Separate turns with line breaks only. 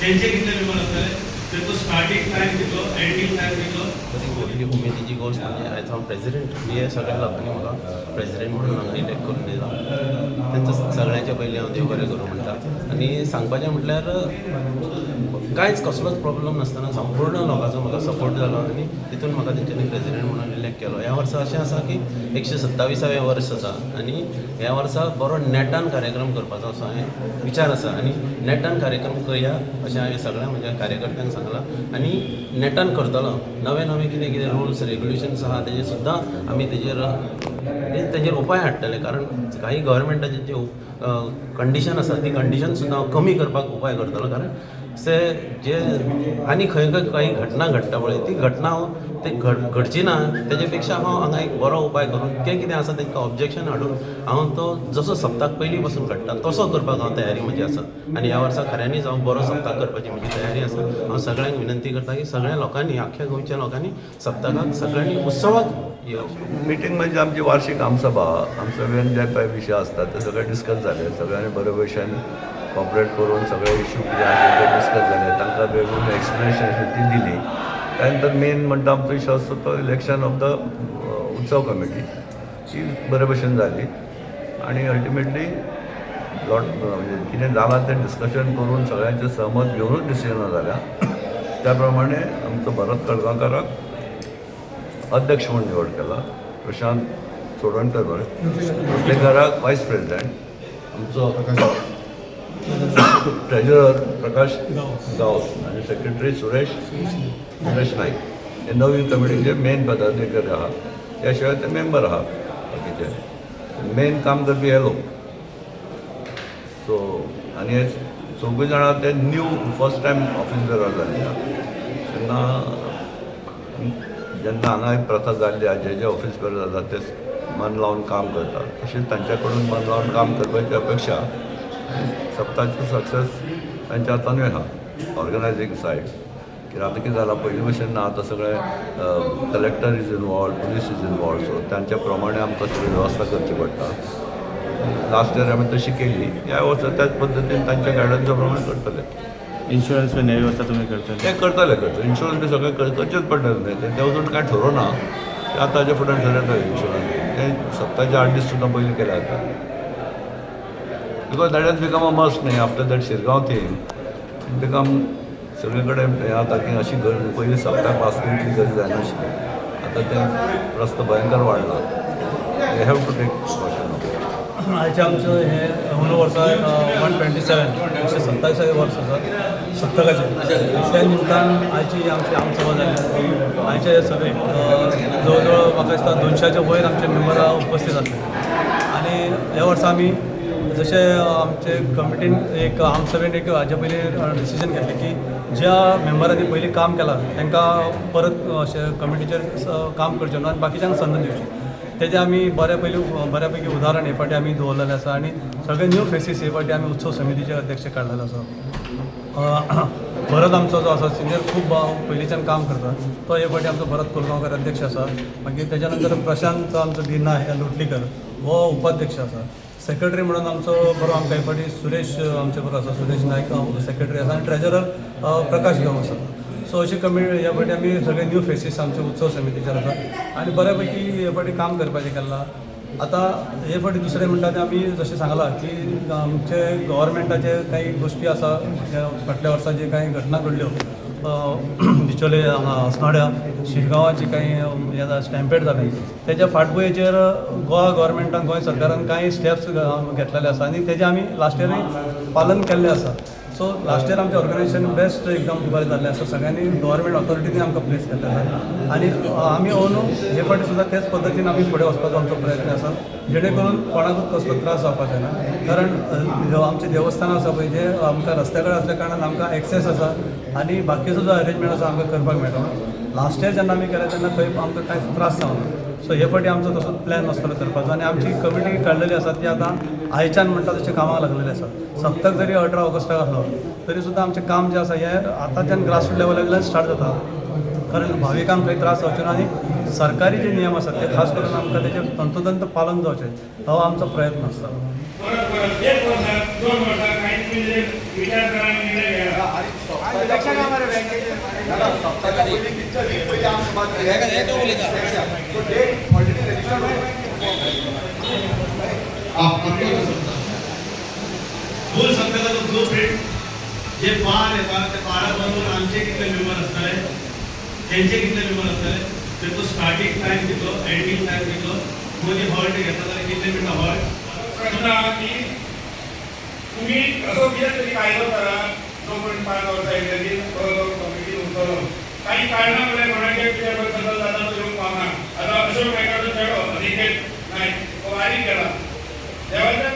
तेंचे कितले मेंबर आसतले तो स्टार्टिंग टाइम कितलो एंडिंग टाइम कितलो
व्हडली उमेदीची गोश्ट म्हणजे आयज हांव प्रेसिडेंट हे सगळ्या लोकांनी म्हाका प्रेसिडेंट म्हणून हांगा इलेक्ट करून दिला. तेंचं सगळ्यांच्या पयलीं हांव देव बरें करूं म्हणटा. आनी सांगपाचें म्हटल्यार कांयच कसलोच प्रॉब्लम नासतना संपूर्ण लोकांचो म्हाका सपोर्ट जालो आनी तितून म्हाका तेंच्यांनी प्रेसिडेंट म्हणून इलेक्ट केलो. ह्या वर्सा अशें आसा की 127वें वर्स आसा आनी ह्या वर्सा बरो नेटान कार्यक्रम करपाचो असो हांवें विचार आसा आनी नेटान कार्यक्रम करया अशें हांवें सगळ्या म्हज्या कार्यकर्त्यांक सांगलां आनी नेटान करतलो. नवे नवे कितें कितें रुल्स रेग्युलेशन्स आहा तेजे सुद्दां आमी तेजेर उपाय हाडटले. कारण काही गव्हर्मेंटाचे जे कंडिशन आसा ती कंडिशन सुद्दां हांव कमी करपाक उपाय करतलो. कारण जे आनी खंय खंय काही घटना घडटा पळय ती घटना ते घडची ना तेजे पेक्षा हांव हांगा एक बरो उपाय करून तें कितें आसा तांकां ऑब्जेक्शन हाडून हांव तो जसो सप्ताक पयलीं पासून घडटा तसो करपाक हांव तयारी म्हजी आसा. आनी ह्या वर्सा खऱ्यांनीच हांव बरो सप्ताक करपाची म्हजी तयारी आसा. हांव सगळ्यांक विनंती करता की सगळ्या लोकांनी आख्ख्या गोंयच्या लोकांनी सप्तकाक सगळ्यांनी उत्सवाक येवचें.
मिटींग म्हणजे आमची वार्षिक आमसभा आमसभेन जे पळय विशय असतात ते सगळे डिस्कस झाले. सगळ्यांनी बरे भशेन कॉपरेट करून सगळे इश्यू कितें आसा ते डिस्कस झाले. तांकां वेगवेगळी एक्सप्लेनेशन ती दिली. त्यानंतर मेन म्हणटा आमचो इशू असतो तो इलेक्शन ऑफ द उत्सव कमिटी ती बरे भशेन जाली आनी अल्टिमेटली म्हणजे कितें जालां तें डिस्कशन करून सगळ्यांचें सहमत घेवनूच डिसिजनां जाल्या. त्या प्रमाणे आमचो भरत कळगांवकाराक अध्यक्ष म्हणून निवड केला. प्रशांत सोडणकर लोटलेकाराक वायस प्रेसिडेंट, आमचो ट्रेजरर प्रकाश गांवस आनी सेक्रेटरी सुरेश नायक हे नवीन कमिटीचे मेन पदाधिकारी आहा. त्या शिवाय ते मेंबर आहा बाकीचे मेन काम करपी हे लोक. सो आनी हे सगळीं जाणां ते new first time office bearer जाल्ली तेन्ना जेन्ना हांगा एक प्रथा जाल्ली आहा जे ऑफिस बेरर जाता ते मन लावन काम करतात तशेंच तांचे कडून मन लावन काम करपाची अपेक्षा. सप्ताची सक्सेस तांच्या हातानूय आहा ऑर्गनायझींग सायड. कित्याक आतां कितें जालां पयलीं भशेन ना आतां सगळे collector is involved, police is involved. So तांच्या प्रमाणे आमकां सगळी वेवस्था करची पडटा. लास्ट इयर आमी तशी केली. ह्या वर्सा त्याच पद्दतीन तांच्या गायडन्सा प्रमाणे करतले.
इन्शुरन्स बी नवी वेवस्था तुमी करतले
ते करतले इन्शुरन्स बी सगळें करचेच पडटलें न्ही. ते वचून कांय ठरोवना ते आतां हाजे फुडें ठरयतले इन्शुरन्स. ते सप्ताचे 8 दीस सुद्दां पयलीं केले जाता. Because that has become a must न्ही after that Shirgaon thing become सगळे कडेन हें जाता की अशी पयलीं सप्ताक पास इतली गरज जायनाशिल्ली. आतां तें रस्तो भयंकर वाडला. They have to take precaution.
आयचे आमचं हे अंदू वर्सा 127 127वें वर्स आसा सप्तकाचें. त्या निमतान आयची आमची आमसभा जाली. आयचे सगळे जवळ जवळ म्हाका दिसता 200च्या वयर आमचे मेंबरां उपस्थित आसले. आनी ह्या वर्सा आमी जशें आमचे कमिटीन एक आमसभेन एक हाजे पयलीं डिसिजन घेतलें की ज्या मेंबरांनी पयलीं काम केलां तांकां परत अशें कमिटीचेर काम करचें ना आनी बाकीच्यांक संद दिवची. तेजें आमी बऱ्यापैकी उदाहरण हे फावटी आमी दवरलेलें आसा. आनी सगळे न्यू फेसीस हे फावटी आमी उत्सव समितीचे अध्यक्ष काडलेलो आसा. भरत आमचो जो आसा सिनियर खूब पयलींच्यान काम करता तो हे फावटी आमचो भरत कोलगांवकर अध्यक्ष आसा. मागीर तेच्या नंतर प्रशांत आमचो दिना लोटलीकर हो उपाध्यक्ष आसा. सेक्रेटरी म्हणून आमचो बरो आमकां हे फावटी सुरेश आमचे बरो आसा. सुरेश नायक सेक्रेटरी आसा आनी ट्रेजरर प्रकाश गांव आसा. सो अशी कमिटी ह्या फावटी आमी सगळे न्यू फेसीस आमचे उत्सव समितीचेर आसा आनी बऱ्यापैकी हे फावटी काम करपाचें केलां. आतां हे फावटी दुसरें म्हणटा तें आमी जशें सांगलां की आमचे गव्हर्मेंटाचे काही गोश्टी आसा फाटल्या वर्सा जे काही घटना घडल्यो बिचोले अस्नोड्या शिरगांवाची काही स्टॅम्पेड जाली तेच्या फाटभुंयेचेर गोवा गव्हर्मेंटान गोंय सरकारान कांय स्टेप्स घेतलेले आसा आनी तेजें आमी लास्ट इयरूय पालन केल्लें आसा. सो लास्ट इयर आमचें ऑर्गनायझेशन बेस्ट एकदम बरें जाल्लें आसा. सगळ्यांनी गव्हर्मेंट ऑथॉरिटीनी आमकां प्लेस केल्लें आसा आनी आमी अंदू हे फावटी सुद्दां तेच पद्दतीन आमी फुडें वचपाचो आमचो प्रयत्न आसा जेणे करून कोणाकूच कसलो त्रास जावपाक जायना. कारण आमचें देवस्थान आसा पळय जें आमकां रस्त्या कडेन आसल्या कारणान आमकां एक्सेस आसा आनी बाकीचो जो अरेंजमेंट आसा आमकां करपाक मेळटा. लास्ट इयर जेन्ना आमी केलें तेन्ना खंय आमकां कांय त्रास जावना. सो हे फावटी आमचो तसोच प्लॅन आसतलो करपाचो आनी आमची कमिटी काडलेली आसा ती आतां आयच्यान म्हणटा तशें कामाक लागलेली आसा. सप्तक जरी 18 ऑगस्टाक आसलो तरी सुद्दां आमचें काम जें आसा हें आतांच्यान ग्रासरूट लेवलाक स्टार्ट जाता. कारण भाविकांक खंय त्रास जावचे ना आनी सरकारी जे नियम आसात ते खास करून आमकां तेजें तंतोतंत पालन जावचें हो आमचो प्रयत्न आसता.
फुल सप्ताहाचा जो ब्लू प्रिंट जे पार येतात ते पाराबरोबर आमचे कितले मेंबर असतले त्यांचे कितले मेंबर असतले ते तो स्टार्टिंग टाइम दिलो एंडिंग टाइम दिलो म्हणजे हॉल्ट घेतला जाल्यार कितले मिनटां हॉल्ट
प्रश्न हा की तुम्ही असं कितें तरी कायदो करा 2.5 वर्सां येतली बरोबर कमिटी उरतलो काही कारणां वयल्यान कोणाचे कितें बदल जाता तो येवंक पावना आतां अशोक नायकाचो चेडो अनिकेत नायक तो वारी गेला देवाच्या